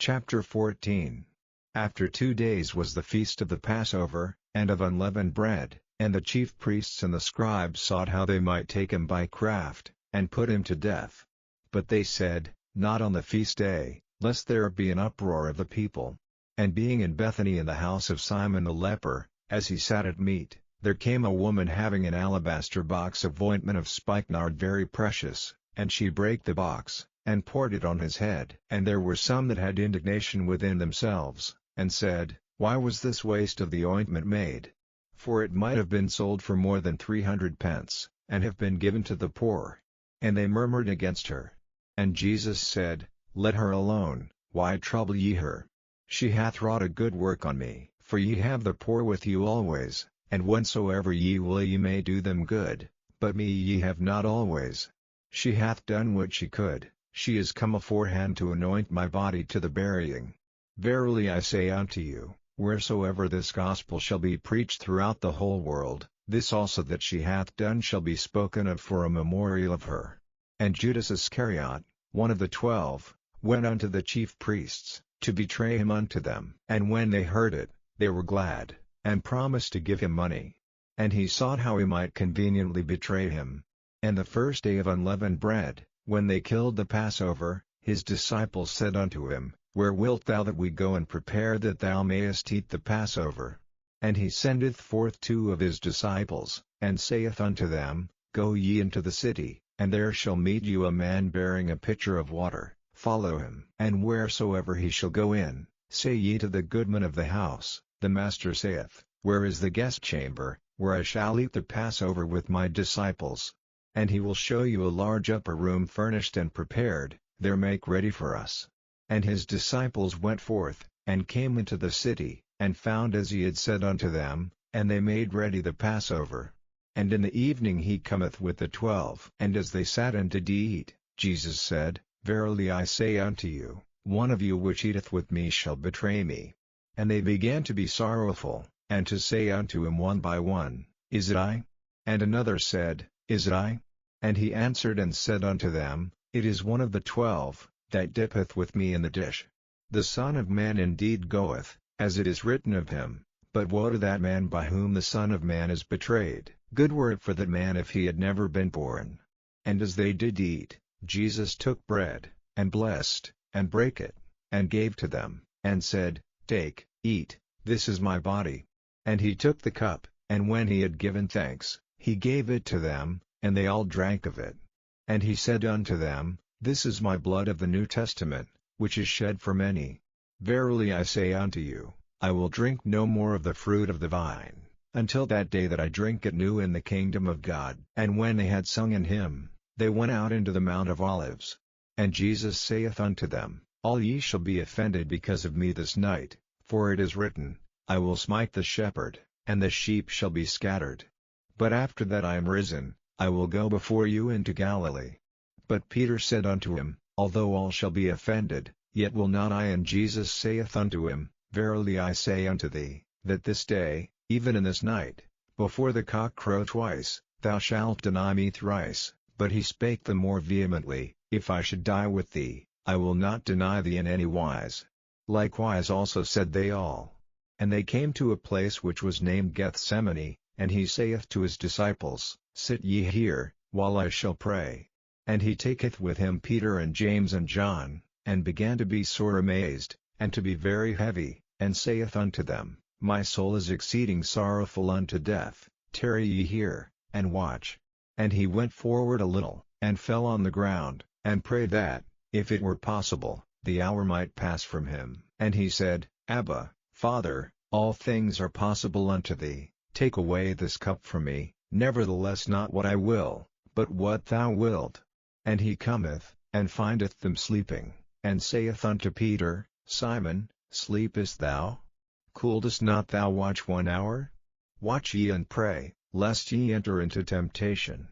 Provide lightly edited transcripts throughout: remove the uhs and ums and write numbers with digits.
Chapter 14. After 2 days was the feast of the Passover, and of unleavened bread, and the chief priests and the scribes sought how they might take him by craft, and put him to death. But they said, Not on the feast day, lest there be an uproar of the people. And being in Bethany in the house of Simon the leper, as he sat at meat, there came a woman having an alabaster box of ointment of spikenard very precious, and she brake the box, and poured it on his head. And there were some that had indignation within themselves, and said, Why was this waste of the ointment made? For it might have been sold for more than 300 pence, and have been given to the poor. And they murmured against her. And Jesus said, Let her alone, why trouble ye her? She hath wrought a good work on me. For ye have the poor with you always, and whensoever ye will ye may do them good, but me ye have not always. She hath done what she could. She is come aforehand to anoint my body to the burying. Verily I say unto you, wheresoever this gospel shall be preached throughout the whole world, this also that she hath done shall be spoken of for a memorial of her. And Judas Iscariot, one of the 12, went unto the chief priests, to betray him unto them. And when they heard it, they were glad, and promised to give him money. And he sought how he might conveniently betray him. And the first day of unleavened bread, when they killed the Passover, his disciples said unto him, Where wilt thou that we go and prepare that thou mayest eat the Passover? And he sendeth forth 2 of his disciples, and saith unto them, Go ye into the city, and there shall meet you a man bearing a pitcher of water, follow him. And wheresoever he shall go in, say ye to the goodman of the house, The Master saith, Where is the guest chamber, where I shall eat the Passover with my disciples? And he will show you a large upper room furnished and prepared, there make ready for us. And his disciples went forth, and came into the city, and found as he had said unto them, and they made ready the Passover. And in the evening he cometh with the 12. And as they sat and did eat, Jesus said, Verily I say unto you, one of you which eateth with me shall betray me. And they began to be sorrowful, and to say unto him one by one, Is it I? And another said, Is it I? And he answered and said unto them, It is one of the 12, that dippeth with me in the dish. The Son of Man indeed goeth, as it is written of him, but woe to that man by whom the Son of Man is betrayed. Good were it for that man if he had never been born. And as they did eat, Jesus took bread, and blessed, and brake it, and gave to them, and said, Take, eat, this is my body. And he took the cup, and when he had given thanks, he gave it to them, and they all drank of it. And he said unto them, This is my blood of the New Testament, which is shed for many. Verily I say unto you, I will drink no more of the fruit of the vine, until that day that I drink it new in the kingdom of God. And when they had sung an hymn, they went out into the Mount of Olives. And Jesus saith unto them, All ye shall be offended because of me this night, for it is written, I will smite the shepherd, and the sheep shall be scattered. But after that I am risen, I will go before you into Galilee. But Peter said unto him, Although all shall be offended, yet will not I. And Jesus saith unto him, Verily I say unto thee, that this day, even in this night, before the cock crow twice, thou shalt deny me thrice. But he spake the more vehemently, If I should die with thee, I will not deny thee in any wise. Likewise also said they all. And they came to a place which was named Gethsemane, and he saith to his disciples, Sit ye here, while I shall pray. And he taketh with him Peter and James and John, and began to be sore amazed, and to be very heavy, and saith unto them, My soul is exceeding sorrowful unto death, tarry ye here, and watch. And he went forward a little, and fell on the ground, and prayed that, if it were possible, the hour might pass from him. And he said, Abba, Father, all things are possible unto thee, take away this cup from me, nevertheless not what I will, but what thou wilt. And he cometh, and findeth them sleeping, and saith unto Peter, Simon, sleepest thou? Couldest not thou watch 1 hour? Watch ye and pray, lest ye enter into temptation.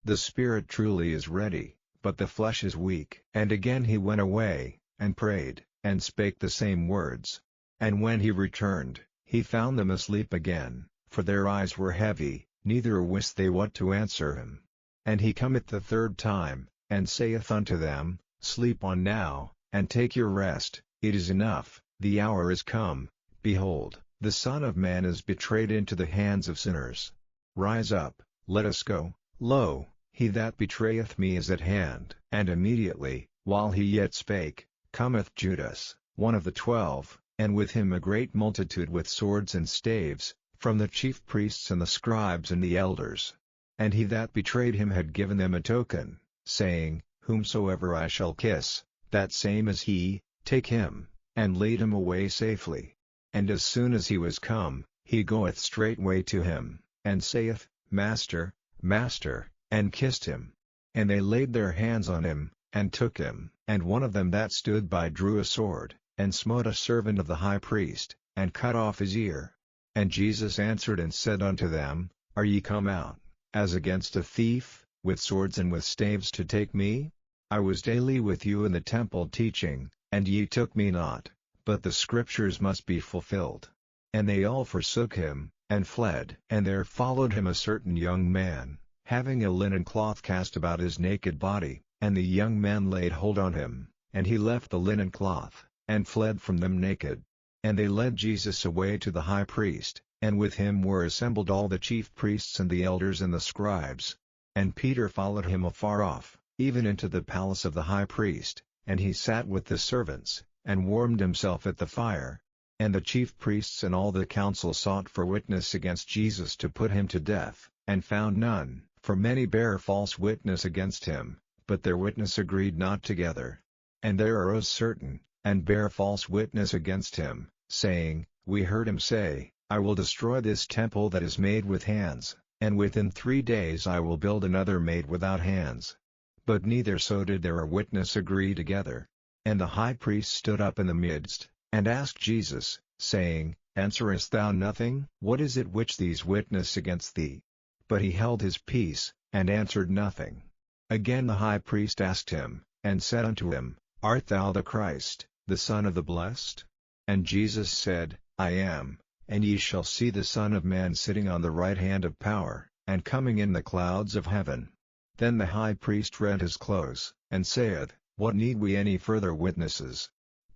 The spirit truly is ready, but the flesh is weak. And again he went away, and prayed, and spake the same words. And when he returned, he found them asleep again, for their eyes were heavy, neither wist they what to answer him. And he cometh the 3rd time, and saith unto them, Sleep on now, and take your rest. "It is enough, the hour is come, behold, the Son of Man is betrayed into the hands of sinners. Rise up, let us go, lo, he that betrayeth me is at hand." And immediately, while he yet spake, cometh Judas, one of the 12, and with him a great multitude with swords and staves, from the chief priests and the scribes and the elders. And he that betrayed him had given them a token, saying, "Whomsoever I shall kiss, that same is he, take him," and lead him away safely. And as soon as he was come, he goeth straightway to him, and saith, "Master, Master," and kissed him. And they laid their hands on him, and took him. And one of them that stood by drew a sword, and smote a servant of the high priest, and cut off his ear. And Jesus answered and said unto them, "Are ye come out, as against a thief, with swords and with staves to take me? I was daily with you in the temple teaching, and ye took me not, but the scriptures must be fulfilled." And they all forsook him, and fled. And there followed him a certain young man, having a linen cloth cast about his naked body, and the young man laid hold on him, and he left the linen cloth, and fled from them naked. And they led Jesus away to the high priest, and with him were assembled all the chief priests and the elders and the scribes. And Peter followed him afar off, even into the palace of the high priest, and he sat with the servants, and warmed himself at the fire. And the chief priests and all the council sought for witness against Jesus to put him to death, and found none, for many bare false witness against him, but their witness agreed not together. And there arose certain, and bare false witness against him, saying, "We heard him say, I will destroy this temple that is made with hands, and within 3 days I will build another made without hands." But neither so did their witness agree together. And the high priest stood up in the midst, and asked Jesus, saying, "Answerest thou nothing? What is it which these witness against thee?" But he held his peace, and answered nothing. Again the high priest asked him, and said unto him, "Art thou the Christ, the Son of the Blessed?" And Jesus said, "I am, and ye shall see the Son of Man sitting on the right hand of power, and coming in the clouds of heaven." Then the high priest rent his clothes, and saith, "What need we any further witnesses?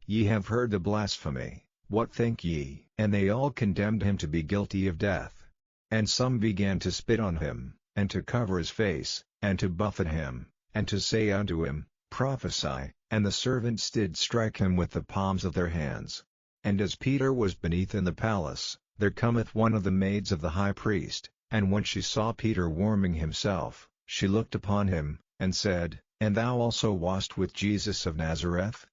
Ye have heard the blasphemy, what think ye?" And they all condemned him to be guilty of death. And some began to spit on him, and to cover his face, and to buffet him, and to say unto him, "Prophesy." And the servants did strike him with the palms of their hands. And as Peter was beneath in the palace, there cometh one of the maids of the high priest, and when she saw Peter warming himself, she looked upon him, and said, "And thou also wast with Jesus of Nazareth?"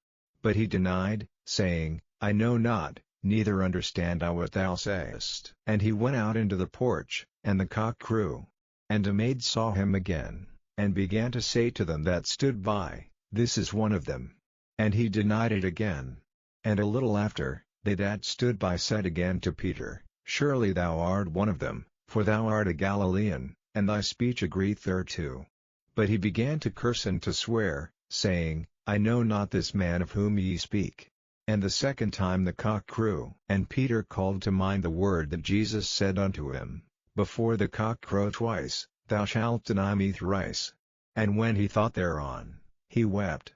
But he denied, saying, "I know not, neither understand I what thou sayest." And he went out into the porch, and the cock crew. And a maid saw him again, and began to say to them that stood by, "This is one of them." And he denied it again. And a little after, they that stood by said again to Peter, "Surely thou art one of them, for thou art a Galilean, and thy speech agreeth thereto." But he began to curse and to swear, saying, "I know not this man of whom ye speak." And the second time the cock crew. And Peter called to mind the word that Jesus said unto him, "Before the cock crow twice, thou shalt deny me thrice." And when he thought thereon, he wept.